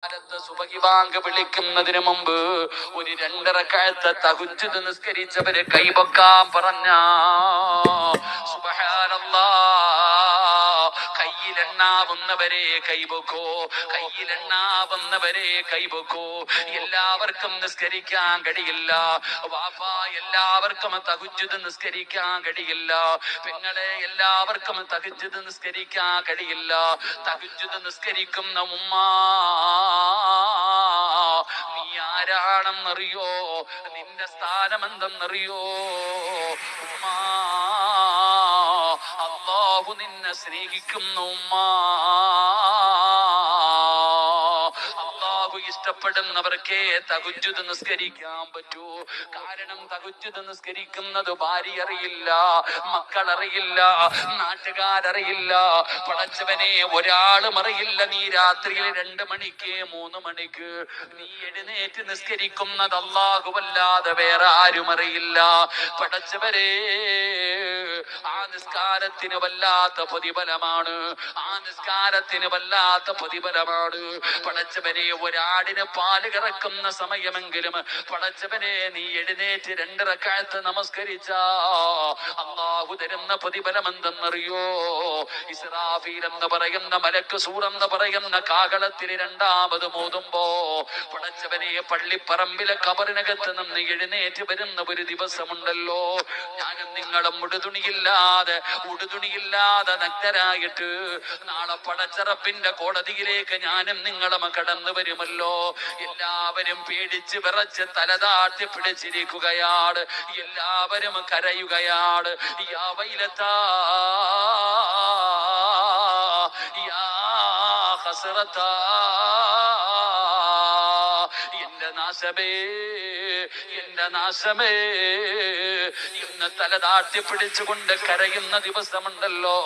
സുബഹി ബാങ്ക് വിളിക്കുന്നതിന് മുമ്പ് ഒരു 2 റക്അത്ത് തഹജ്ജുദ് നിസ്കരിച്ചവര് കൈപൊക്കാൻ പറഞ്ഞ സുബ്ഹാനല്ലാഹ്, കയ്യിലെണ്ണാവുന്നവരെ കൈപൊക്കോ, കയ്യിലെണ്ണാവുന്നവരെ കൈപൊക്കോ. എല്ലാവർക്കും നിസ്കരിക്കാൻ കഴിയില്ല വാപ്പ, എല്ലാവർക്കും തഹജ്ജുദ് നിസ്കരിക്കാൻ കഴിയില്ല പെങ്ങളെ, എല്ലാവർക്കും തഹജ്ജുദ് നിസ്കരിക്കാൻ കഴിയില്ല. തഹജ്ജുദ് നിസ്കരിക്കുന്ന ഉമ്മ, നീ ആരാണെന്നറിയോ? നിന്റെ സ്ഥാനം എന്തെന്നറിയോ? ഉമ്മ, അല്ലാഹു നിന്നെ സ്നേഹിക്കുന്നു ഉമ്മ. അല്ലാഹു ഇഷ്ടപ്പെടുന്നവർക്കേ തഹജ്ജുദ് നിസ്കരിക്കാൻ പറ്റൂ. കാരണം തഹജ്ജുദ് നിസ്കരിക്കുന്നത് ഭാര്യ അറിയില്ല, മക്കളറിയില്ല, നാട്ടുകാരറിയില്ല, പടച്ചവനെ ഒരാളും അറിയില്ല. നീ രാത്രിയിൽ 2 മണിക്ക് 3 മണിക്ക് നീ എഴുന്നേറ്റ് നിസ്കരിക്കുന്നത് അല്ലാഹുവല്ലാതെ വേറെ ആരും അറിയില്ല. പടച്ചവരെ, ആ നിസ്കാരത്തിന് വല്ലാത്ത പ്രതിഫലമാണ്, ആ നിസ്കാരത്തിന് വല്ലാത്ത പ്രതിഫലമാണ്. പടച്ചവനെ, ഒരാടിന് പാല് കറക്കുന്ന സമയമെങ്കിലും പടച്ചവനെ നീ എഴുന്നേറ്റ് 2 റക്അത്ത് നമസ്കരിച്ച അല്ലാഹു തരുന്ന പ്രതിഫലം എന്തെന്നറിയോ? ഇസ്രാഫീൽ എന്ന് പറയുന്ന മലക്ക്, സൂർ എന്ന് പറയുന്ന കാഹളത്തിൽ 2ാമത് മോതുമ്പോ പടച്ചവനെ പള്ളിപ്പറമ്പിലെ കബറിനകത്ത് നിന്ന് എഴുന്നേറ്റ് വരുന്ന ഒരു ദിവസമുണ്ടല്ലോ, ഞാനും നിങ്ങളും ഉടുതുണിയില്ലാതെ നഗ്നരായിട്ട് നാളെ പടച്ചറപ്പിന്റെ കോടതിയിലേക്ക് ഞാനും നിങ്ങളും കടന്നു വരുമല്ലോ. എല്ലാവരും പേടിച്ച് വിറച്ച് തലതാട്ടി പിടിച്ചിരിക്കുകയാണ്, എല്ലാവരും കരയുകയാണ്. യാ വൈലതാ, യാ ഹസ്റതാ, എന്റെ നാശമേ, എന്റെ നാശമേ എന്ന് തലതാട്ടി പിടിച്ചുകൊണ്ട് കരയുന്ന ദിവസമുണ്ടല്ലോ.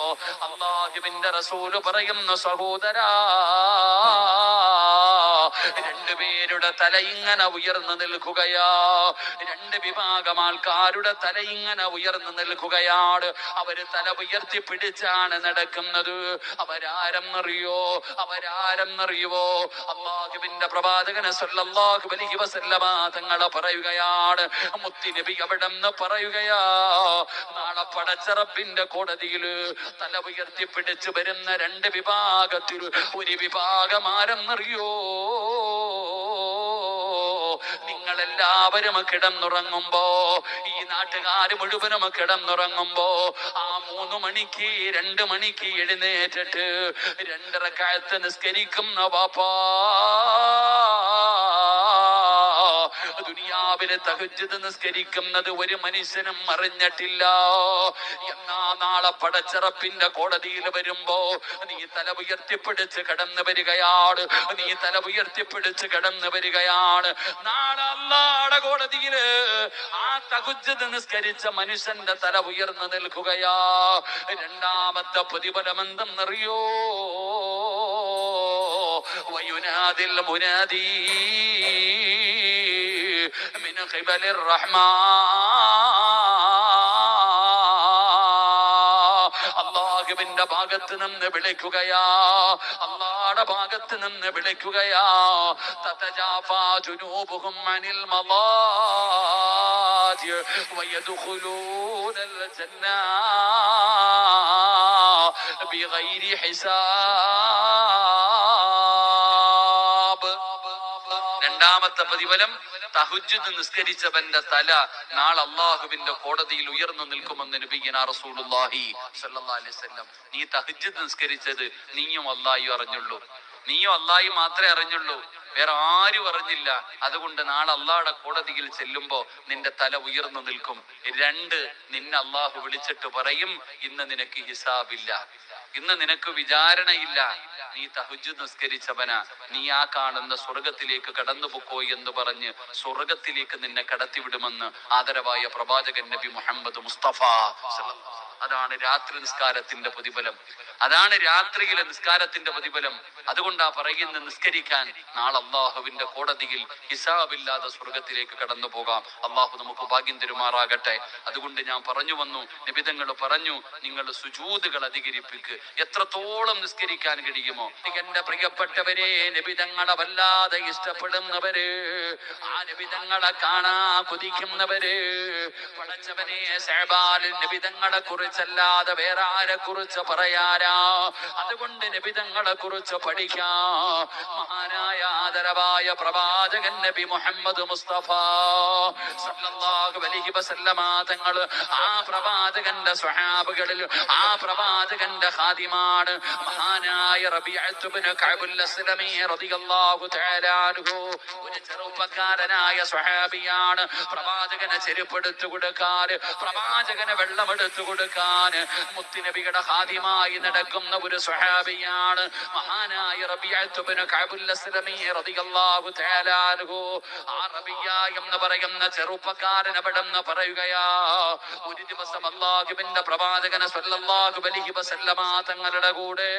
അല്ലാഹുവിന്റെ റസൂല് പറയുന്നു, സഹോദരാ, 2 പേരുടെ തല ഇങ്ങനെ ഉയർന്നു നിൽക്കുകയാ. 2 വിഭാഗം ആൾക്കാരുടെ തല ഇങ്ങനെ ഉയർന്നു നിൽക്കുകയാണ്. അവര് തല ഉയർത്തി പിടിച്ചാണ് നടക്കുന്നത്. അവരാരെന്നറിയോ? അല്ലാഹുവിന്റെ പ്രവാചകൻ സല്ലല്ലാഹു അലൈഹി വസല്ലമ തങ്ങളെ പറയുകയാണ്, മുത്തുനബി അവിടെന്ന് പറയുകയാ, നാളെ പടച്ച റബ്ബിന്റെ കോടതിയിൽ തല ഉയർത്തി പിടിച്ചു വരുന്ന 2 വിഭാഗത്തിൽ ഒരു വിഭാഗം ആരെന്നറിയോ? നിങ്ങളെല്ലാവരും കിടന്നുറങ്ങുമ്പോ, ഈ നാട്ടുകാര് മുഴുവനും കിടന്നുറങ്ങുമ്പോ, ആ 3 മണിക്ക് 2 മണിക്ക് എഴുന്നേറ്റിട്ട് 2 റക്അത്ത് നിസ്കരിക്കുന്ന വാപ്പാ, ദുനിയാവിലെ തഹജ്ജുദ് നിസ്കരിക്കുന്നത് ഒരു മനുഷ്യനും അറിഞ്ഞിട്ടില്ല. എന്നാ നാളെ പടച്ചറപ്പിന്റെ കോടതിയിൽ വരുമ്പോ നീ തല ഉയർത്തിപ്പിടിച്ച് കടന്നു വരികയാണ്, നീ തല ഉയർത്തിപ്പിടിച്ച് കടന്നു വരികയാണ്. നാളെ അല്ലാഹുവിന്റെ കോടതിയില് ആ തഹജ്ജുദ് നിസ്കരിച്ച മനുഷ്യന്റെ തല ഉയർന്നു നിൽക്കുകയാ. 2ാമത്തെ പ്രതിഫലം എന്തെന്നറിയോ? വയുനാദിൽ മുനാദി മിൻ ഖിബലിർ റഹ്മാൻ, അല്ലാഹുവിന്റെ ഭാഗത്ത് നിന്ന് വിളിക്കുകയാ, അല്ലാഹുവിന്റെ ഭാഗത്ത് നിന്ന് വിളിക്കുകയാ. തതജാഫാ ജുനൂബുഹും അനിൽ മളാജി വയദ്ഖുലൂനൽ ജന്ന ബിഗൈരി ഹിസാബ്. 2ാമത്തെ പ്രതിഫലം, തഹജ്ജുദ് നിസ്കരിച്ചവന്റെ തല നാളെ അല്ലാഹുവിന്റെ കോടതിയിൽ ഉയർന്നു നിൽക്കുമെന്ന് നബിയുനാ റസൂലുള്ളാഹി സ്വല്ലല്ലാഹു അലൈഹി വസല്ലം. നീ തഹജ്ജുദ് നിസ്കരിച്ചത് നീയും അല്ലാഹുവും അറിഞ്ഞുള്ളൂ, നീയും അല്ലാഹുവും മാത്രമേ അറിഞ്ഞുള്ളൂ, വേറെ ആരും അറിഞ്ഞില്ല. അതുകൊണ്ട് നാളെ അല്ലാഹുവിന്റെ കോടതിയിൽ ചെല്ലുമ്പോ നിന്റെ തല ഉയർന്നു നിൽക്കും. 2, നിന്നെ അല്ലാഹു വിളിച്ചിട്ട് പറയും, ഇന്ന് നിനക്ക് ഹിസാബില്ല, ഇന്ന് നിനക്ക് വിചാരണയില്ല, നീ തഹജ്ജുദ് നിസ്കരിച്ചവനാ, നീ ആ കാണുന്ന സ്വർഗത്തിലേക്ക് കടന്നു പൊക്കോ എന്ന് പറഞ്ഞ് സ്വർഗത്തിലേക്ക് നിന്നെ കടത്തിവിടുമെന്ന് ആദരവായ പ്രവാചകൻ നബി മുഹമ്മദ് മുസ്തഫ. അതാണ് രാത്രി നിസ്കാരത്തിന്റെ പ്രതിഫലം, അതാണ് രാത്രിയിലെ നിസ്കാരത്തിന്റെ പ്രതിഫലം. അതുകൊണ്ടാ പറയുന്ന നിസ്കരിക്കാൻ നാളെ അള്ളാഹുവിന്റെ കോടതിയിൽ ഹിസാബില്ലാതെ സ്വർഗത്തിലേക്ക് കടന്നു പോകാം. അള്ളാഹു നമുക്ക് ഭാഗ്യം തരുമാറാകട്ടെ. അതുകൊണ്ട് ഞാൻ പറഞ്ഞു വന്നു, നബിതങ്ങൾ പറഞ്ഞു, നിങ്ങൾ സുജൂദുകൾ അധികരിപ്പിക്ക്, എത്രത്തോളം നിസ്കരിക്കാൻ കഴിയുമോ. എന്റെ പ്രിയപ്പെട്ടവരെ, നബിതങ്ങളെ വല്ലാതെ ഇഷ്ടപ്പെടുന്നവര്, ആ നബിതങ്ങളെ കാണാ കൊതിക്കുന്നവര്, പടച്ചവനെ ശഅബാനിൽ നബിതങ്ങളെ കുറിച്ചല്ലാതെ വേറെ ആരെ കുറിച്ച് പറയാനാ? അതുകൊണ്ട് നബിതങ്ങളെ കുറിച്ച് പഠിക്കാം. മഹാനായ ആദരവായ പ്രവാചകൻ നബി മുഹമ്മദ് മുസ്തഫ സല്ലല്ലാഹു അലൈഹി വസല്ലമ തങ്ങൾ, ആ പ്രവാചകന്റെ സ്വഹാബികളിൽ ആ പ്രവാചകന്റെ ഖാദിമാണ് മഹാനായ റബീഅത്ത് ഇബ്നു കഅബുൽ അസ്ലമി റളിയല്ലാഹു തആല അൻഹു. ഒരു ചെറുപ്പക്കാരനായ സ്വഹാബിയാണ്. പ്രവാചകനെ ചെരുപ്പെടുത്തു കൊടുക്കാൻ, പ്രവാചകന് വെള്ളമെടുത്തു കൊടുക്കാൻ മുത്തുനബിയുടെ ഖാദിമായി നടക്കുന്ന ഒരു സ്വഹാബിയാണ് മഹാനായ റബീഅത്ത് ഇബ്നു കഅബുൽ അസ്ലമി റളിയല്ലാഹു തആല അൻഹു. ആ റബീഅ എന്ന് പറയുന്ന ചെറുപ്പക്കാരൻ അവിടെന്ന് പറയുകയാ, ഒരു ദിവസം അല്ലാഹുവിന്റെ പ്രവാചകൻ സ്വല്ലല്ലാഹു അലൈഹി വസല്ലമ തങ്ങളുടെ കൂടെ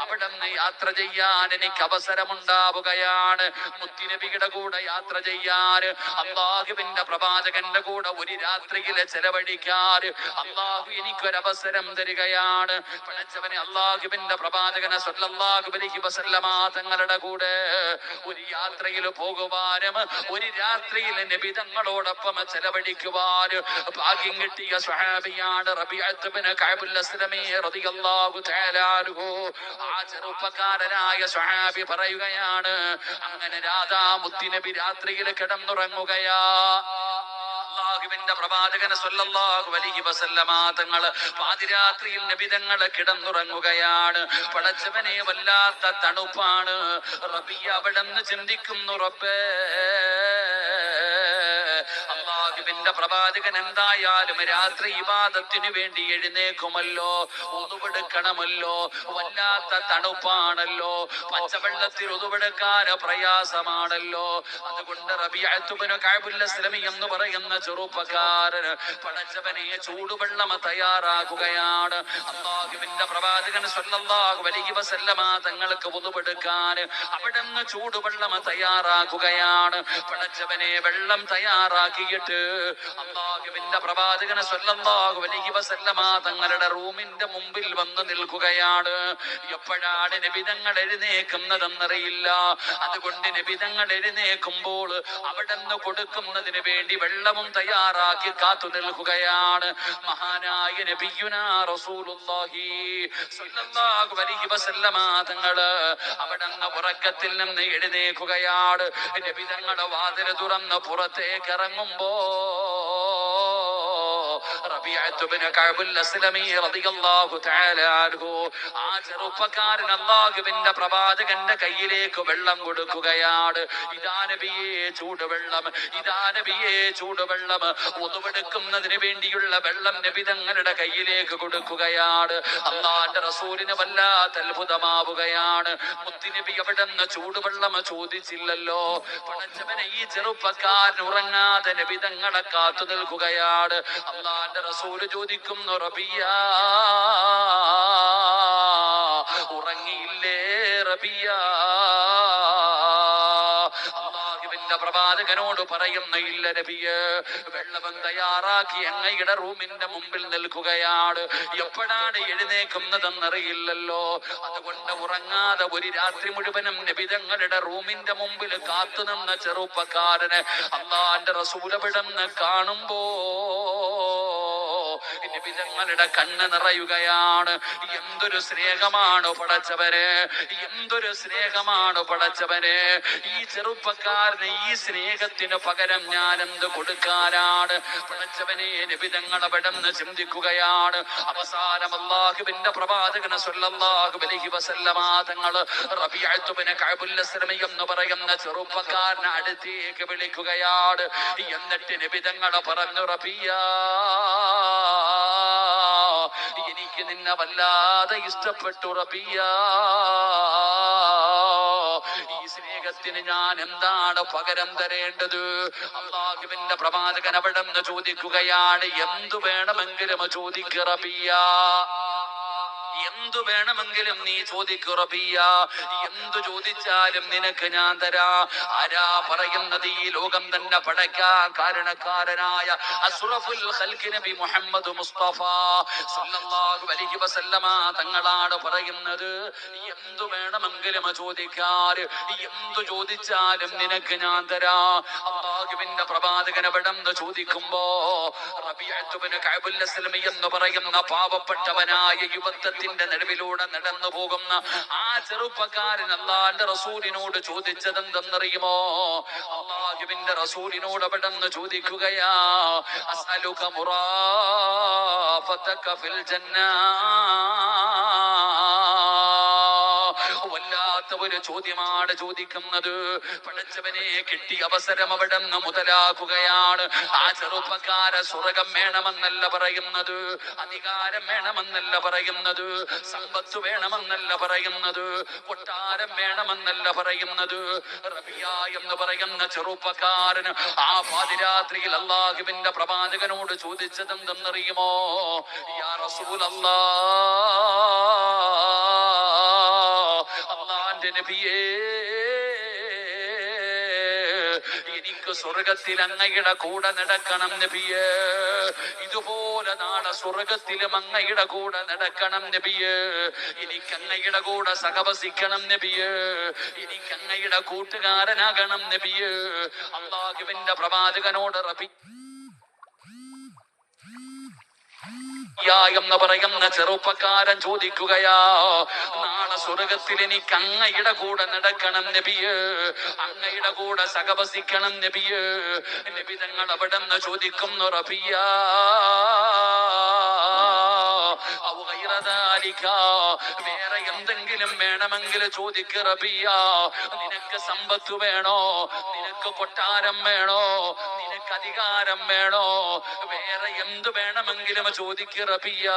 അവിടെന്ന് യാത്ര ചെയ്യാൻ എനിക്ക് അവസരമുണ്ടാവുകയാണ്. മുത്തുനബിയുടെ കൂടെ യാത്ര ചെയ്യാൻ, അല്ലാഹുവിന്റെ പ്രവാചകന്റെ കൂടെ ഒരു രാത്രിയിലെ ചെലവഴിക്കാൻ അല്ലാഹു എനിക്കൊരവസരം തരികയാണ്. പടച്ചവനെ, അല്ലാഹുവിന്റെ പ്രവാചകൻ സ്വല്ലല്ലാഹു അലൈഹി വസല്ലമ തങ്ങളുടെ കൂടെ ഒരു യാത്രയിൽ പോകുവാനും ഒരു രാത്രിയിൽ നബി തങ്ങളോടൊപ്പം ചെലവഴിക്കുവാൻ ഭാഗ്യം കിട്ടിയ സ്വഹാബിയാണ് റബീഅത്ത് ഇബ്നു കഅബുൽ അസ്ലമി റളിയല്ലാഹു തആല അൻഹു. ആ ചെറുപ്പക്കാരനായ സ്വഹാബി പറയുകയാണ്, അങ്ങനെ രാധാ മുത്തുനബി രാത്രിയിൽ കിടന്നുറങ്ങുകയാ. അല്ലാഹുവിന്റെ പ്രവാചകൻ സ്വല്ലല്ലാഹു അലൈഹി വസല്ലമ തങ്ങൾ പാതിരാത്രിയിൽ നബി തങ്ങൾ കിടന്നുറങ്ങുകയാണ്. പടച്ചവനെ, വല്ലാത്ത തണുപ്പാണ്. റബീഅ അവിടെന്ന് ചിന്തിക്കുന്നു, റബ്ബേ, അല്ലാഹുവിന്റെ പ്രവാചകൻ എന്തായാലും രാത്രി ഇബാദത്തിന് വേണ്ടി എഴുന്നേക്കുമല്ലോ, ഉതുവെടുക്കണമല്ലോ, വല്ലാത്ത തണുപ്പാണല്ലോ, പച്ചവെള്ളത്തിൽ ഉതുവെടുക്കാൻ പ്രയാസമാണല്ലോ. അതുകൊണ്ട് റബീഅത്ത് ഇബ്നു കഅബുൽ അസ്ലമി എന്ന് പറയുന്ന ചെറുപ്പക്കാരൻ പടച്ചവനെ ചൂടുവെള്ളം തയ്യാറാക്കുകയാണ്. അല്ലാഹുവിന്റെ പ്രവാചകൻ സ്വല്ലല്ലാഹു അലൈഹി വസല്ലമ തങ്ങൾക്ക് ഉതുവെടുക്കാൻ അവിടുന്ന് ചൂടുവെള്ളം തയ്യാറാക്കുകയാണ്. പടച്ചവനെ, വെള്ളം തയ്യാറാക്കിയിട്ട് അല്ലാഹുവിന്റെ പ്രവാചകൻ സ്വല്ലല്ലാഹു അലൈഹി വസല്ലമ തങ്ങളുടെ റൂമിന്റെ മുമ്പിൽ വന്ന് നിൽക്കുകയാണ്. എപ്പോഴാണ് നബിതങ്ങൾ എഴുന്നേക്കുന്നതെന്നറിയില്ല. അതുകൊണ്ട് നബിതങ്ങൾ എഴുന്നേക്കുമ്പോൾ അവിടുന്ന് കൊടുക്കുന്നതിന് വേണ്ടി വെള്ളവും തയ്യാറാക്കി കാത്തു നിൽക്കുകയാണ്. മഹാനായ നബിയുനാ റസൂലുള്ളാഹി സ്വല്ലല്ലാഹു അലൈഹി വസല്ലമ തങ്ങള് അവിടുന്ന് ഉറക്കത്തിൽ നിന്ന് എഴുന്നേക്കുകയാണ്. നബിതങ്ങളുടെ വാതിൽ തുറന്ന് പുറത്തേക്ക് ഇറങ്ങുമ്പോ റബീഅത്ത് ഇബ്നു കഅബുൽ അസ്ലമി റളിയല്ലാഹു തആല അൻഹു, ആ ചെറുപ്പക്കാരൻ അല്ലാഹുവിന്റെ പ്രവാചകന്റെ കയ്യിലേക്ക് വെള്ളം കൊടുക്കുകയാണ്. ഇദാ നബിയേ ചൂടുവെള്ളം, ഇദാ നബിയേ ചൂടുവെള്ളം. ഉതുവെടുക്കുന്നതിന് വേണ്ടിയുള്ള വെള്ളം നബി തങ്ങളുടെ കയ്യിലേക്ക് കൊടുക്കുകയാണ്. അല്ലാഹുവിന്റെ റസൂലിന് വല്ലാത്ത അത്ഭുതമാവുകയാണ്. മുത്തുനബി അവിടുന്ന് ചൂടുവെള്ളം ചോദിച്ചില്ലല്ലോ. പടച്ചവനെ, ഈ ചെറുപ്പക്കാരൻ ഉറങ്ങാതെ നബി തങ്ങളെ കാത്തു നിൽക്കുകയാണ്. അല്ലാഹുവിന്റെ റസൂൽ ചോദിക്കുന്നു, റബീഅ, ഉറങ്ങിയില്ലേ റബീഅ? അല്ലാഹുവിന്റെ പ്രവാചകനോട് പറയുന്ന, ഇല്ല നബിയേ, വെള്ളം തയ്യാറാക്കി അങ്ങയുടെ റൂമിന്റെ മുമ്പിൽ നിൽക്കുകയാണ്. എപ്പോഴാണ് എഴുന്നേക്കുന്നതെന്നറിയില്ലല്ലോ. അതുകൊണ്ട് ഉറങ്ങാതെ ഒരു രാത്രി മുഴുവനും നബി തങ്ങളുടെ റൂമിന്റെ മുമ്പിൽ കാത്തുനിന്ന ചെറുപ്പക്കാരന് അല്ലാഹുവിന്റെ റസൂൽ അവിടുന്ന് കാണുമ്പോ നബി തങ്ങളുടെ കണ്ണ് നിറയുകയാണ്. എന്തൊരു സ്നേഹമാണ് പടച്ചവരെ, എന്തൊരു സ്നേഹമാണ് പടച്ചവരെ. ഈ ചെറുപ്പക്കാരന് ഈ സ്നേഹത്തിന് പകരം ഞാൻ എന്ത് കൊടുക്കാനാണ് പടച്ചവനെ? നബി തങ്ങൾ അവിടുന്ന് ചിന്തിക്കുകയാണ്. അവസാനം അല്ലാഹുവിന്റെ പ്രവാചകൻ സ്വല്ലല്ലാഹു അലൈഹി വസല്ലമ തങ്ങൾ റബീഅത്ത് ഇബ്നു കഅബുൽ അസ്ലമി എന്ന് പറയുന്ന ചെറുപ്പക്കാരനെ അടുത്തേക്ക് വിളിക്കുകയാണ്. എന്നിട്ട് നബി തങ്ങൾ പറഞ്ഞു, റബീഅ, എനിക്ക് നിന്നെ വല്ലാതെ ഇഷ്ടപ്പെട്ടു റബീഅ. ഈ സ്നേഹത്തിന് ഞാൻ എന്താണ് പകരം തരേണ്ടത്? അല്ലാഹുവിന്റെ പ്രവാചകൻ അവിടുന്ന് ചോദിക്കുകയാണ്, എന്തു വേണമെങ്കിലും ചോദിക്ക് റബീഅ, എന്തു വേണമെങ്കിലും നീ ചോദിക്കു റബിയ, എന്തു ചോദിച്ചാലും നിനക്ക് ഞാൻ തരാ. ആരാ പറയുന്നത്? ഈ ലോകം തന്നെ പടയ്ക്കാൻ കാരണക്കാരനായ അസ്റഫുൽ ഖൽഖ് നബി മുഹമ്മദ് മുസ്തഫ സല്ലല്ലാഹു അലൈഹി വസല്ലമ തങ്ങളാണ് പറയുന്നത്. എന്തു വേണമെങ്കിലും ചോദിക്കാൻ, എന്തു ചോദിച്ചാലും നിനക്ക് ഞാൻ തരാ. അല്ലാഹുവിന്റെ പ്രവാചകൻ എവിടെന്ന് ചോദിക്കുമ്പോ റബീഅത്ത് ഇബ്നു കഅബുൽ അസ്ലമി എന്ന് പറയുന്ന പാവപ്പെട്ടവനായ യുവത്വത്തിന്റെ നടുവിലൂടെ നടന്നു പോകുന്ന ആ ചെറുപ്പക്കാരൻ അല്ലാഹുവിന്റെ റസൂലിനോട് ചോദിച്ചത് എന്തെന്നറിയുമോ? അല്ലാഹുവിന്റെ റസൂലിനോട് എവിടെന്ന് ചോദിക്കുകയാ, അസ്അലുക മുറാഫതക ഫിൽ ജന്ന. വല്ലാത്ത ഒരു ചോദ്യമാണ് ചോദിക്കുന്നത്. പഠിച്ചവനെ കിട്ടിയ അവസരം അവിടെ നിന്ന് മുതലാക്കുകയാണ്. ആ ചെറുപ്പക്കാര സ്വർഗം വേണമെന്നല്ല പറയുന്നത്, അധികാരം വേണമെന്നല്ല പറയുന്നത്, സമ്പത്ത് വേണമെന്നല്ല പറയുന്നത്, കൊട്ടാരം വേണമെന്നല്ല പറയുന്നത്. റബിയ എന്ന് പറയുന്ന ചെറുപ്പക്കാരന് ആ പാതിരാത്രിയിൽ അല്ലാഹുവിന്റെ പ്രവാചകനോട് ചോദിച്ചത് എന്തെന്നറിയുമോ? യാ റസൂലല്ലാഹ്, അല്ലാഹുവിന്റെ നബിയേ, എനിക്ക് സ്വർഗത്തിൽ അങ്ങയുടെ കൂടെ നടക്കണം നബിയേ. ഇതുപോലെ നാളെ സ്വർഗത്തിലും അങ്ങയുടെ കൂടെ നടക്കണം നബിയേ. എനിക്ക് അങ്ങയുടെ കൂടെ സഹവസിക്കണം നബിയേ. എനിക്ക് അങ്ങയുടെ കൂട്ടുകാരനാകണം നബിയേ. അല്ലാഹുവിന്റെ പ്രവാചകനോട് റബി എന്ന് പറയുന്ന ചെറുപ്പക്കാരൻ ചോദിക്കുകയാ, നാളെ സ്വർഗത്തിൽ എനിക്ക് അങ്ങയുടെ കൂടെ നടക്കണം നബിയേ, അങ്ങയുടെ കൂടെ സഹവസിക്കണം നബിയേ. നബി തങ്ങൾ അവിടെ നിന്ന് ചോദിക്കുന്നു, റബിയ വേറെ എന്തെങ്കിലും വേണമെങ്കിൽ ചോദിക്ക റബിയ. നിനക്ക് സമ്പത്ത് വേണോ? നിനക്ക് കൊട്ടാരം വേണോ? നിനക്ക് അധികാരം വേണോ? വേറെ എന്ത് വേണമെങ്കിലും ചോദിക്ക റബിയ.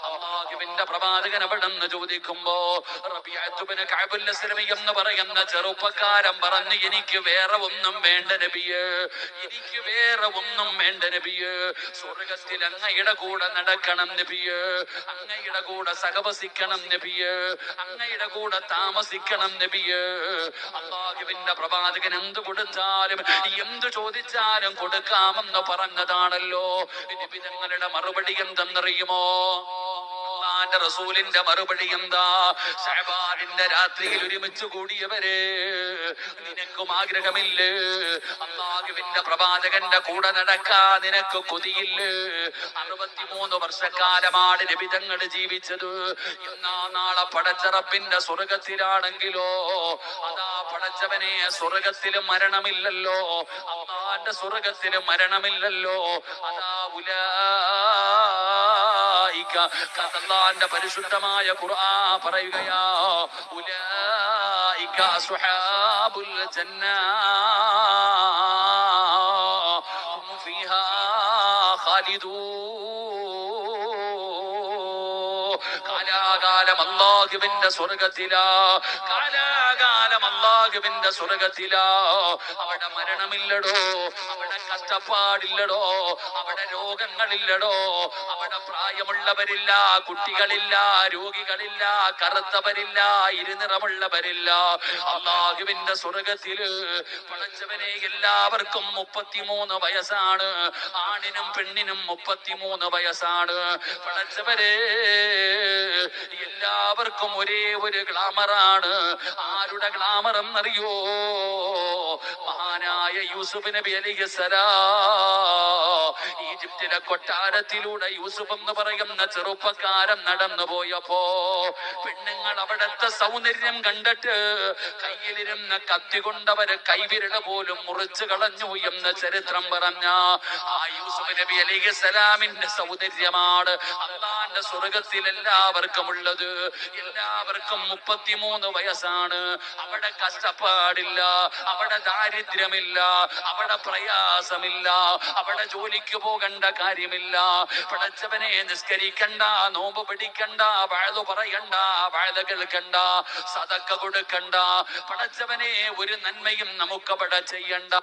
അല്ലാഹുവിന്റെ പ്രവാചകൻ അവിടെ നിന്ന് ചോദിക്കുമ്പോ റബീഅത്ത് ഇബ്നു കഅബുൽ അസ്ലമി എന്ന് പറയുന്ന ചെറുപ്പക്കാരൻ പറഞ്ഞു, എനിക്ക് വേറെ ഒന്നും വേണ്ട നബിയേ, എനിക്ക് വേറെ ഒന്നും വേണ്ട നബിയേ. സ്വർഗത്തിൽ അങ്ങയുടെ കൂടെ നടക്കണം നബിയേ, അങ്ങയുടെ കൂടെ സഹവസിക്കണം നബിയേ, അങ്ങയുടെ കൂടെ താമസിക്കണം നബിയേ. അല്ലാഹുവിന്റെ പ്രവാചകൻ എന്ത് കൊടുത്താലും എന്ത് ചോദിച്ചാലും കൊടുക്കാമെന്ന് പറഞ്ഞതാണല്ലോ. നബി തങ്ങളുടെ മറുപടി എന്തെന്നറിയുമോ? അല്ലാഹുവിന്റെ റസൂലിന്റെ മറുപടി എന്താ? ശഅബാനിന്റെ രാത്രിയിൽ ഒരുമിച്ച് കൂടിയവരെ, നിനക്കും ആഗ്രഹമില്ലേ അല്ലാഹുവിന്റെ പ്രവാചകന്റെ കൂടെ നടക്കാൻ? നിനക്ക് കൊതിയില്ലേ? 63 വർഷക്കാലമാണ് നബി തങ്ങൾ ജീവിച്ചത്. എന്നാ നാളെ പടച്ച റബ്ബിന്റെ സ്വർഗത്തിലാണെങ്കിലോ, അതാ പടച്ചവനെ സ്വർഗത്തിലും മരണമില്ലല്ലോ, അല്ലാഹുവിന്റെ സ്വർഗത്തിലും മരണമില്ലല്ലോ. അതാ അല്ലാഹുവിന്റെ പരിശുദ്ധമായ ഖുർആൻ പറയുകയാ, ഉലൈക അസ്ഹാബുൽ ജന്ന ഹും ഫീഹാ ഖാലിദൂൻ. കാലാകാലം അല്ലാഹുവിന്റെ സ്വർഗത്തിലാ, കാലാകാലം അല്ലാഹുവിന്റെ സ്വർഗത്തിലാ. അവിടെ മരണമില്ലടോ, അവിടെ കഷ്ടപ്പാടില്ലടോ, അവിടെ രോഗങ്ങളില്ലടോ, അവിടെ പ്രായമുള്ളവരില്ല, കുട്ടികളില്ല, രോഗികളില്ല, കറുത്തവരില്ല, ഇരുനിറമുള്ളവരില്ല. അല്ലാഹുവിന്റെ സ്വർഗത്തില് പടച്ചവനെ എല്ലാവർക്കും 33 വയസ്സാണ്. ആണിനും പെണ്ണിനും 33 വയസ്സാണ്. പടച്ചവരെ എല്ലാവർക്കും ഒരേ ഒരു ഗ്ലാമറാണ്. ആരുടെ ഗ്ലാമർ എന്നറിയോ? മഹാനായ യൂസുഫ് നബി അലൈഹിസ്സലാം ഈജിപ്തിലെ കൊട്ടാരത്തിലൂടെ യൂസുഫ് എന്ന് പറയുന്ന ചെറുപ്പക്കാരൻ നടന്നു പോയപ്പോ പെണ്ണുങ്ങൾ അവിടത്തെ സൗന്ദര്യം കണ്ടിട്ട് കയ്യിലിരുന്ന കത്തി കൊണ്ടവര് കൈവിരല് പോലും മുറിച്ചു കളഞ്ഞു എന്ന് ചരിത്രം പറഞ്ഞ ആ യൂസുഫ് നബി അലൈഹിസ്സലാമിന്റെ സൗന്ദര്യമാണ് അല്ലാഹുവിന്റെ സ്വർഗത്തിൽ എല്ലാവർക്കും ഉള്ളത്. എല്ലാവർക്കും 33 വയസ്സാണ്. അവിടെ കഷ്ടപ്പാടില്ല, അവിടെ ദാരിദ്ര്യമില്ല, അവിടെ പ്രയാസമില്ല, അവിടെ ജോലിക്ക് പോകേണ്ട കാര്യമില്ല. പടച്ചവനെ നിസ്കരിക്കണ്ട, നോമ്പ് പിടിക്കണ്ട, വാഴ പറയണ്ട, വാഴ കേൾക്കണ്ട, സദക്ക കൊടുക്കണ്ട. പടച്ചവനെ ഒരു നന്മയും നമുക്കവിടെ ചെയ്യണ്ട.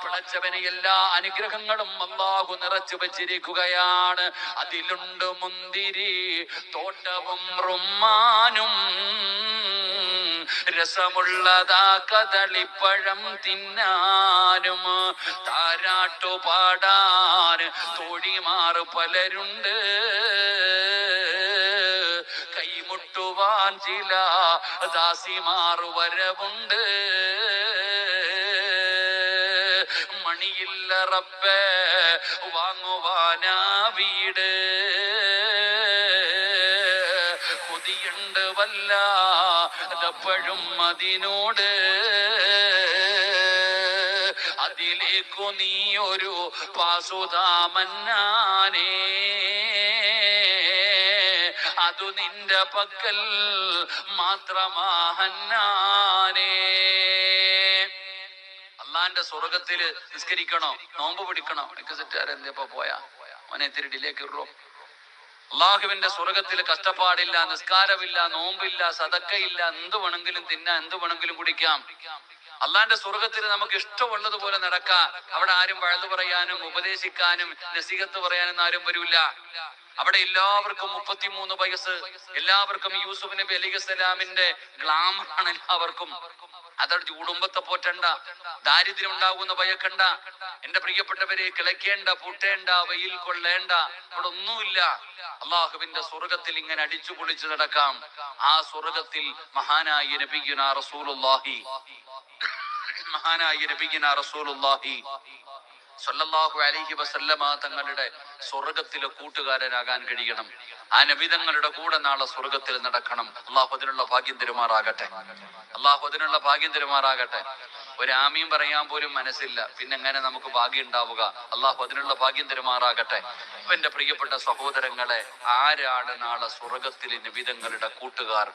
പടച്ചവനെ എല്ലാ അനുഗ്രഹങ്ങളും അല്ലാഹു നിറച്ചു വെച്ചിരിക്കുകയാണ്. അതിലുണ്ട് മുന്തിരി തോട്ടവും റുമ്മാനും, രസമുള്ളതാ കദളിപ്പഴം തിന്നാനും, താരാട്ടു പാടാൻ തോഴിമാർ പലരുണ്ട്, കൈമുട്ടുവാൻ ചില ദാസിമാർ വരവുണ്ട്. മണിയില്ല റബ്ബേ വാങ്ങുവാനാ വീട്, കൊതിയുണ്ട് വല്ലപ്പോഴും അതിനോട്. അതിലേക്കു നീ ഒരു പാസുതാമന്നാനേ, അതു നിന്റെ പക്കൽ മാത്രമാഹന്നാനേ. അള്ളാന്റെ സ്വർഗത്തില് നിസ്കരിക്കണോ, നോമ്പ് പിടിക്കണോ? എനിക്ക് സെറ്റാരെന്തിപ്പോ പോയാ മോനെ ഇത്തിരി ഡിലേ കയറോ? അള്ളാഹുവിന്റെ സ്വർഗത്തിൽ കഷ്ടപ്പാടില്ല, നിസ്കാരമില്ല, നോമ്പില്ല, സദക്കയില്ല, എന്ത് വേണമെങ്കിലും തിന്നാം, എന്ത് വേണമെങ്കിലും കുടിക്കാം. അള്ളാന്റെ സ്വർഗത്തിൽ നമുക്ക് ഇഷ്ടമുള്ളതുപോലെ നടക്കാം. അവിടെ ആരും വഴുതു പറയാനും ഉപദേശിക്കാനും നസീഹത്ത് പറയാനും ആരും വരില്ല. അവിടെ എല്ലാവർക്കും 33 വയസ്സ്, എല്ലാവർക്കും യൂസുഫ് നബി അലൈഹിസ്സലാമിന്റെ ഗ്ലാമറാണ് എല്ലാവർക്കും. അതോട് കുടുംബത്തെ പോറ്റണ്ട, ദാരിദ്ര്യം ഉണ്ടാകുന്ന ഭയക്കണ്ട, എന്റെ പ്രിയപ്പെട്ടവരെ കിളയ്ക്കേണ്ട, പൂട്ടേണ്ട, വെയിൽ കൊള്ളേണ്ട, അവിടെ ഒന്നുമില്ല. അള്ളാഹുവിന്റെ സ്വർഗത്തിൽ ഇങ്ങനെ അടിച്ചു പൊളിച്ചു നടക്കാം. ആ സ്വർഗത്തിൽ മഹാനായ നബിയുനാ റസൂലുള്ളാഹി സ്വല്ലല്ലാഹു അലൈഹി വസല്ലമ തങ്ങളുടെ സ്വർഗത്തിലെ കൂട്ടുകാരനാകാൻ കഴിയണം. ആ നബിതങ്ങളുടെ കൂടെ നാളെ സ്വർഗത്തിൽ നടക്കണം. അള്ളാഹു അതിനുള്ള ഭാഗ്യം തരുമാറാകട്ടെ. ഒരു ആമീൻ പറയാൻ പോലും മനസ്സില്ല, പിന്നെ എങ്ങനെ നമുക്ക് ഭാഗ്യം ഉണ്ടാവുക? അള്ളാഹു അതിനുള്ള ഭാഗ്യം തരുമാറാകട്ടെ. അപ്പൊ എന്റെ പ്രിയപ്പെട്ട സഹോദരങ്ങളെ, ആരാണ് നാളെ സ്വർഗത്തിൽ നബിതങ്ങളുടെ കൂട്ടുകാർ?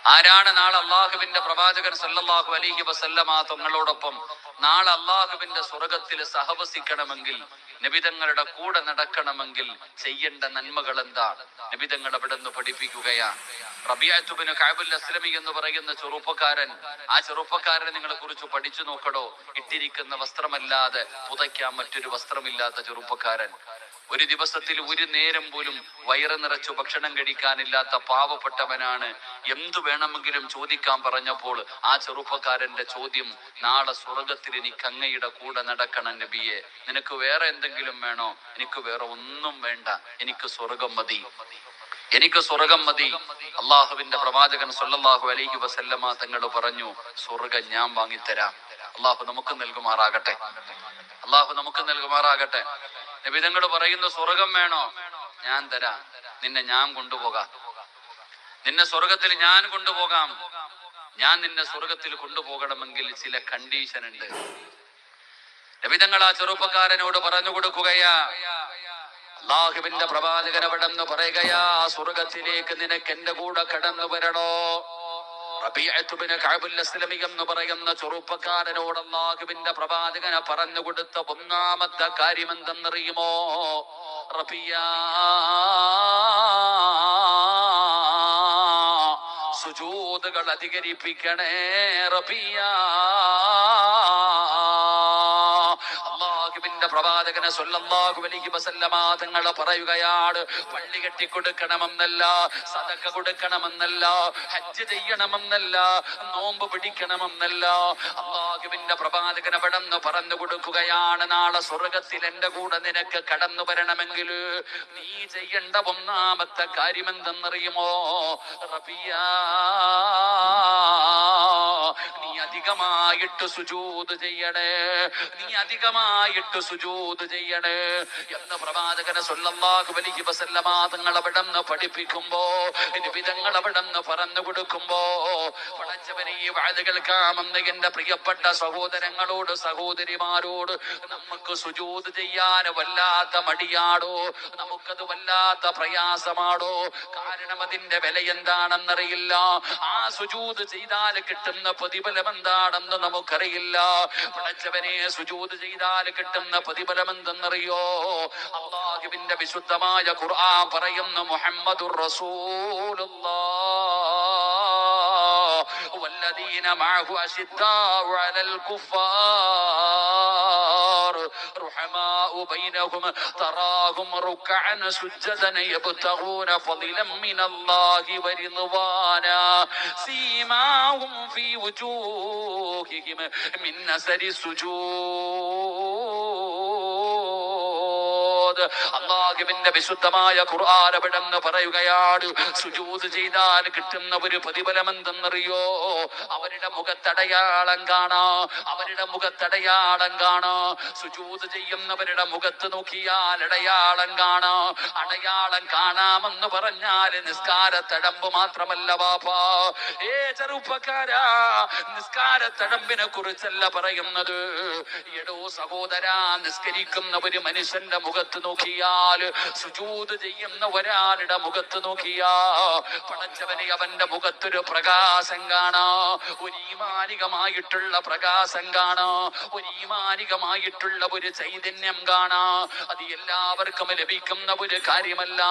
ആരാണ് നാളെ അള്ളാഹുവിന്റെ പ്രവാചകൻ സല്ലല്ലാഹു അലൈഹി വസല്ലമ തങ്ങളോടൊപ്പം നാളെ അള്ളാഹുവിന്റെ സ്വർഗത്തിൽ സഹവസിക്കണമെങ്കിൽ, നബിതങ്ങളുടെ കൂടെ നടക്കണമെങ്കിൽ ചെയ്യേണ്ട നന്മകൾ എന്താ? നബിതങ്ങൾ അവിടെ നിന്ന് പഠിപ്പിക്കുകയാണ്. റബീഅത്ത് ഇബ്നു കഅബുൽ അസ്ലമി എന്ന് പറയുന്ന ചെറുപ്പക്കാരൻ, ആ ചെറുപ്പക്കാരനെ നിങ്ങളെ കുറിച്ച് പഠിച്ചു നോക്കടോ. ഇട്ടിരിക്കുന്ന വസ്ത്രമല്ലാതെ പുതയ്ക്കാൻ മറ്റൊരു വസ്ത്രമില്ലാത്ത ചെറുപ്പക്കാരൻ. ഒരു ദിവസത്തിൽ ഒരു നേരം പോലും വയറ് നിറച്ചു ഭക്ഷണം കഴിക്കാനില്ലാത്ത പാവപ്പെട്ടവനാണ്. എന്തു വേണമെങ്കിലും ചോദിക്കാൻ പറഞ്ഞപ്പോൾ ആ ചെറുപ്പക്കാരന്റെ ചോദ്യം, നാളെ സ്വർഗത്തിൽ എനിക്ക് അങ്ങയുടെ കൂടെ നടക്കണം നബിയെ. നിനക്ക് വേറെ എന്തെങ്കിലും വേണോ? എനിക്ക് വേറെ ഒന്നും വേണ്ട, എനിക്ക് സ്വർഗം മതി. അള്ളാഹുവിന്റെ പ്രവാചകൻ സല്ലല്ലാഹു അലൈഹി വസല്ലമ തങ്ങൾ പറഞ്ഞു, സ്വർഗം ഞാൻ വാങ്ങിത്തരാം. അള്ളാഹു നമുക്ക് നൽകുമാറാകട്ടെ. നബിതങ്ങൾ പറയുന്നു, സ്വർഗം വേണോ? ഞാൻ തരാം, നിന്നെ ഞാൻ കൊണ്ടുപോകാം, നിന്നെ സ്വർഗത്തിൽ ഞാൻ കൊണ്ടുപോകാം. ഞാൻ നിന്നെ സ്വർഗത്തിൽ കൊണ്ടുപോകണമെങ്കിൽ ചില കണ്ടീഷൻ ഉണ്ട്. നബിതങ്ങൾ ആ ചെറുപ്പക്കാരനോട് പറഞ്ഞു കൊടുക്കുകയാ. അള്ളാഹുവിന്റെ പ്രവാചകൻ അവിടെന്ന് പറയുകയാ, സ്വർഗത്തിലേക്ക് നിനക്ക് എന്റെ കൂടെ കടന്നു വരണോ? റബീഅത്ത് ഇബ്നു കഅബുൽ അസ്ലമി എന്ന് പറയുന്ന ചെറുപ്പക്കാരനോട് അല്ലാഹുവിന്റെ പ്രവാചകനെ പറഞ്ഞു കൊടുത്ത ഒന്നാമത്തെ കാര്യം എന്തെന്നറിയുമോ? റബിയാ, സുജൂദുകൾ അധികരിപ്പിക്കണേ റബിയാ. അല്ലാഹുവിന്റെ പ്രവാചകനെ സ്വല്ലല്ലാഹു അലൈഹി വസല്ലമ തങ്ങൾ പറയുകയാണ്, പള്ളി കെട്ടിക്കൊടുക്കണമെന്നല്ല, സദഖ കൊടുക്കണമെന്നല്ല, ഹജ്ജ് ചെയ്യണമെന്നല്ല, നോമ്പ് പിടിക്കണമെന്നല്ല. അല്ലാഹുവിന്റെ പ്രവാചകൻ അവിടെന്ന് പറഞ്ഞു കൊടുക്കുകയാണ്, നാളെ സ്വർഗത്തിൽ എന്റെ കൂടെ നിനക്ക് കടന്നു വരണമെങ്കിൽ നീ ചെയ്യേണ്ട ഒന്നാമത്തെ കാര്യം എന്തെന്നറിയുമോ? റബിയാ, നീ അധികമായിട്ട് സുജൂദ് ചെയ്യണേ, എന്ന് പ്രവാചകനെ സ്വല്ലല്ലാഹു അലൈഹി വസല്ലമ തങ്ങൾ അവിടെന്ന് പഠിപ്പിക്കുമ്പോ, നബിതങ്ങൾ അവിടെന്ന് പറഞ്ഞു കൊടുക്കുമ്പോ, പടച്ചവനെ ഈ വഅദ് കേൾക്കാമെന്ന് എന്റെ പ്രിയപ്പെട്ട സഹോദരങ്ങളോട് സഹോദരിമാരോട്, നമുക്ക് സുജൂദ് ചെയ്യാൻ വല്ലാത്ത മടിയാടോ, നമുക്കത് വല്ലാത്ത പ്രയാസമാടോ? കാരണം അതിന്റെ വില എന്താണെന്നറിയില്ല. ആ സുജൂദ് ചെയ്താൽ കിട്ടുന്ന പ്രതിഫലം എന്താണെന്ന് നമുക്കറിയില്ല. പടച്ചവനെ സുജൂദ് ചെയ്താൽ കിട്ടുന്ന പ്രതിഫലം എന്തെന്നറിയോ? അല്ലാഹുവിന്റെ വിശുദ്ധമായ ഖുർആൻ പറയുന്നു, മുഹമ്മദുർ റസൂലുള്ളാഹ് വല്ലദീന മഅഹു അശിദ്ദാഉ അലൽ കുഫാർ رحماء بينهم تراهم ركعا سجدا يبتغون فضلا من الله ورضوانا سيماهم في وجوههم من أثر السجود. അല്ലാഹുവിന്റെ വിശുദ്ധമായ ഖുർആൻ അവിടെന്ന് പറയുകയാണ്, സുജൂദ് ചെയ്താൽ കിട്ടുന്ന ഒരു പ്രതിഫലം എന്തെന്നറിയോ? അവരുടെ മുഖത്തടയാളം കാണാം, അവരുടെ മുഖത്തടയാളം കാണാം. സുജൂദ് ചെയ്യുന്നവരുടെ മുഖത്ത് നോക്കിയാൽ അടയാളം കാണാം. അടയാളം കാണാമെന്ന് പറഞ്ഞാൽ നിസ്കാരത്തടമ്പ് മാത്രമല്ല വാപ്പാ. ചെറുപ്പക്കാരാ, നിസ്കാരത്തടമ്പിനെ കുറിച്ചല്ല പറയുന്നത്. എടോ സഹോദരാ, നിസ്കരിക്കുന്ന ഒരു മനുഷ്യന്റെ മുഖത്ത് നോക്കിയാൽ, സുജൂദ് ചെയ്യുന്ന ഒരാളുടെ മുഖത്ത് നോക്കിയാ, പടച്ചവനെ അവന്റെ മുഖത്തൊരു പ്രകാശം കാണാം, ഒരു ഈമാനികമായിട്ടുള്ള പ്രകാശം കാണാം, ഒരു ഈമാനികമായിട്ടുള്ള ഒരു ചൈതന്യം കാണാം. അത് എല്ലാവർക്കും ലഭിക്കുന്ന ഒരു കാര്യമല്ല.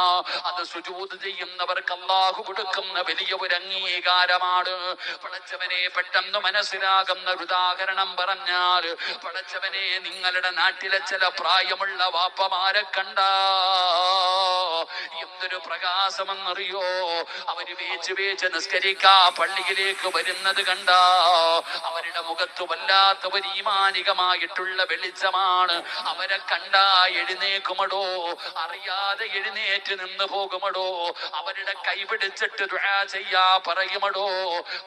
അത് സുജൂദ് ചെയ്യുന്നവർക്ക് അല്ലാഹു കൊടുക്കുന്ന വലിയ ഒരു അംഗീകാരമാണ്. പടച്ചവനെ പെട്ടെന്ന് മനസ്സിലാകുന്ന ഉദാഹരണം പറഞ്ഞാൽ, പടച്ചവനെ നിങ്ങളുടെ നാട്ടിലെ ചില പ്രായമുള്ള വാപ്പമാരെ കണ്ട എന്തൊരു പ്രകാശമെന്നറിയോ? അവര് വേച്ച് നിസ്കരിക്കാ പള്ളിയിലേക്ക് വരുന്നത് കണ്ട അവരുടെ മുഖത്ത് വല്ലാത്ത ഒരു ഈമാനികമായിട്ടുള്ള വെളിച്ചമാണ്. അവരെ കണ്ടാ എഴുന്നേക്കുമടോ, അറിയാതെ എഴുന്നേറ്റ് നിന്ന് പോകുമടോ, അവരുടെ കൈപിടിച്ചിട്ട് ദുആ ചെയ്യാ പറയുമടോ.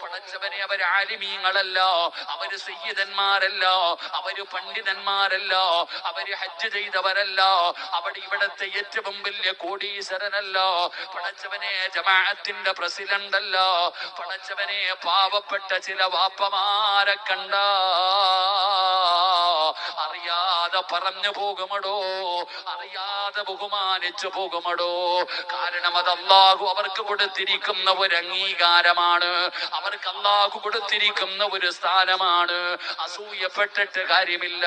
പടച്ചവനെ, അവര് ആലിമീങ്ങളല്ല, അവര് സയ്യിദന്മാരല്ല, അവര് പണ്ഡിതന്മാരല്ല, അവര് ഹജ്ജ് ചെയ്തവരല്ല, അവിടെ ഇവിടത്തെ ഏറ്റവും വലിയ കോടീശ്വരനല്ല. പടച്ചവനെ, ജമാഅത്തിന്റെ പ്രസിഡന്റ് അല്ല. പടച്ചവനെ, പാവപ്പെട്ട ചില വാപ്പമാരെ കണ്ട അറിയാതെ പറഞ്ഞു പോകുമടോ, അറിയാതെ ബഹുമാനിച്ചു പോകുമടോ. കാരണം അത് അല്ലാഹു അവർക്ക് കൊടുത്തിരിക്കുന്ന ഒരു അംഗീകാരമാണ്, അവർക്ക് അല്ലാഹു കൊടുത്തിരിക്കുന്ന ഒരു സ്ഥാനമാണ്. അസൂയപ്പെട്ടിട്ട് കാര്യമില്ല.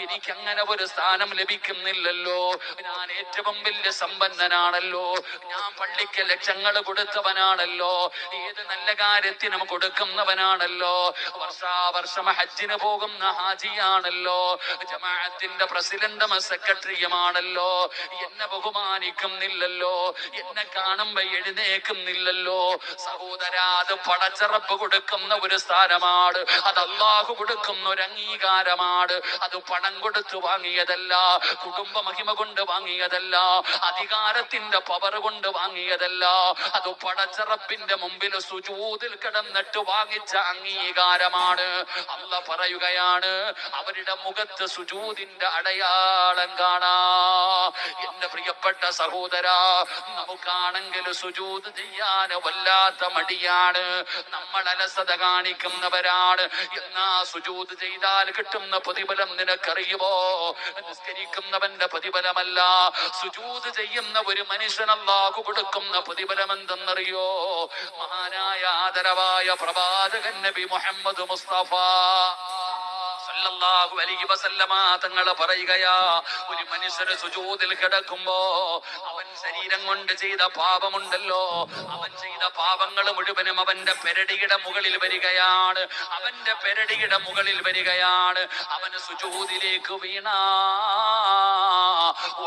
എനിക്കങ്ങനെ ഒരു സ്ഥാനം ലഭിക്കുന്നില്ലല്ലോ, ഞാൻ ഏറ്റവും വലിയ സമ്പന്നനാണല്ലോ, ഞാൻ പള്ളിക്ക് ലക്ഷങ്ങൾ കൊടുത്തവനാണല്ലോ, ഏത് നല്ല കാര്യത്തിനും കൊടുക്കുന്നവനാണല്ലോ, വർഷാവർഷം ഹജ്ജിന് പോകുന്ന ഹാജിയാണല്ലോ, ജമാഅത്തിന്റെ പ്രസിഡന്റും സെക്രട്ടറിയുമാണല്ലോ, എന്നെ ബഹുമാനിക്കുന്നില്ലല്ലോ, എന്നെ കാണുമ്പോ എഴുന്നേക്കുന്നില്ലല്ലോ. സഹോദരാ, അത് പടച്ചറപ്പ് കൊടുക്കുന്ന ഒരു സ്ഥാനമാണ്, അത് അല്ലാഹു കൊടുക്കുന്ന ഒരു അംഗീകാരമാണ്. അത് പണം കൊടുത്തു വാങ്ങിയതല്ല, കുടുംബ മഹിമ കൊണ്ട് വാങ്ങിയതല്ല, അധികാരത്തിന്റെ പവർ കൊണ്ട് വാങ്ങിയതല്ല. അത് പടച്ചറപ്പിന്റെ മുമ്പിൽ സുജൂദിൽ കിടന്നിട്ട് വാങ്ങിച്ച അംഗീകാരമാണ്. അല്ലാഹ് പറയുകയാണ്, അവരുടെ മുഖത്ത് സുജൂദിന്റെ അടയാളം കാണാ. എന്റെ പ്രിയപ്പെട്ട സഹോദരാ, നമുക്കാണെങ്കിൽ സുജൂദ് ചെയ്യാൻ വല്ലാത്ത മടിയാണ്, നമ്മൾ അലസത കാണിക്കുന്നവരാണ്. എന്നാ സുജൂദ് ചെയ്താൽ കിട്ടുന്ന പ്രതിഫലം നിനക്കറിയുമോ? നിസ്കരിക്കുന്നവന്റെ പ്രതിഫലമല്ല, സുജൂദ് ചെയ്യുന്ന ഒരു മനുഷ്യൻ അല്ലാഹു കൊടുക്കുന്ന പ്രതിഫലം എന്തെന്നറിയോ? മഹാനായ ആദരവായ പ്രവാചകൻ നബി മുഹമ്മദ് മുസ്തഫ സല്ലല്ലാഹു അലൈഹി വസല്ലമ തങ്ങളെ പറയുകയാ, ഒരു മനുഷ്യന് സുജൂദിൽ കിടക്കുമ്പോ അവൻ ശരീരം കൊണ്ട് ചെയ്ത പാപമുണ്ടല്ലോ, അവൻ ചെയ്ത പാപങ്ങൾ മുഴുവനും അവന്റെ പെരടിയുടെ മുകളിൽ വരികയാണ്, അവന്റെ പെരടിയുടെ മുകളിൽ വരികയാണ്. അവന് സുജൂദിലേക്ക് വീണാ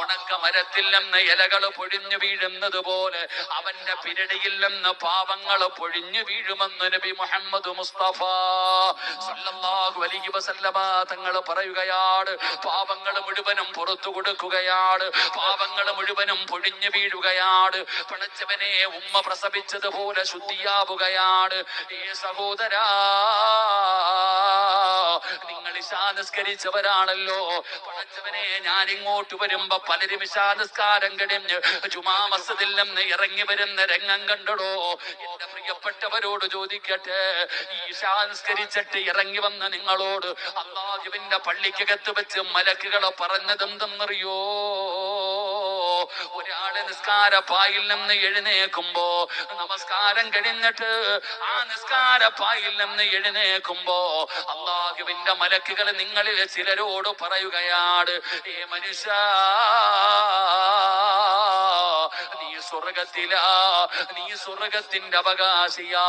ഉണക്ക മരത്തിൽ നിന്ന് ഇലകൾ പൊഴിഞ്ഞു വീഴുന്നത് പോലെ അവന്റെ പിരടിയിൽ നിന്ന് പാപങ്ങൾ പൊഴിഞ്ഞു വീഴുമെന്ന് നബി മുഹമ്മദ് മുസ്തഫ സല്ലല്ലാഹു അലൈഹി വസല്ലമ തങ്ങൾ പറയുകയാണ്. പാപങ്ങൾ മുഴുവനും പുറത്തു കൊടുക്കുകയാണ്, പാപങ്ങൾ മുഴുവനും പൊഴിഞ്ഞു വീഴുകയാണ്. പടച്ചവനെ, ഉമ്മ പ്രസവിച്ചതുപോലെ ശുദ്ധിയാവുകയാണ്. ഏ സഹോദരാ, നിങ്ങൾ ഇശാ നിസ്കരിച്ചവരാണല്ലോ. പടച്ചവനെ, ഞാൻ ഇങ്ങോട്ട് വരുമ്പോ പലരും ഇശാ നിസ്കാരം കഴിഞ്ഞ് ജുമാ മസ്ജിദിൽ നിന്ന് ഇറങ്ങി വരുന്ന രംഗം കണ്ടടോ. എന്റെ പ്രിയപ്പെട്ടവരോട് ചോദിക്കട്ടെ, ഈ ഇശാ നിസ്കരിച്ചിട്ട് ഇറങ്ങി വന്ന നിങ്ങളോട് അല്ലാഹുവിന്റെ പള്ളിക്കകത്ത് വെച്ച് മലക്കുകളെ പറഞ്ഞതെന്തെന്നറിയോ? ഒരാള് നിസ്കാരപ്പായിൽ നിന്ന് എഴുന്നേക്കുമ്പോ, നമസ്കാരം കഴിഞ്ഞിട്ട് ആ നിസ്കാരപ്പായിൽ നിന്ന് എഴുന്നേക്കുമ്പോ അള്ളാഹുവിന്റെ മലക്കുകൾ നിങ്ങളിൽ ചിലരോട് പറയുകയാണ്, ഏ മനുഷ്യ, നീ സ്വർഗത്തിലാ, നീ സ്വർഗത്തിന്റെ അവകാശിയാ.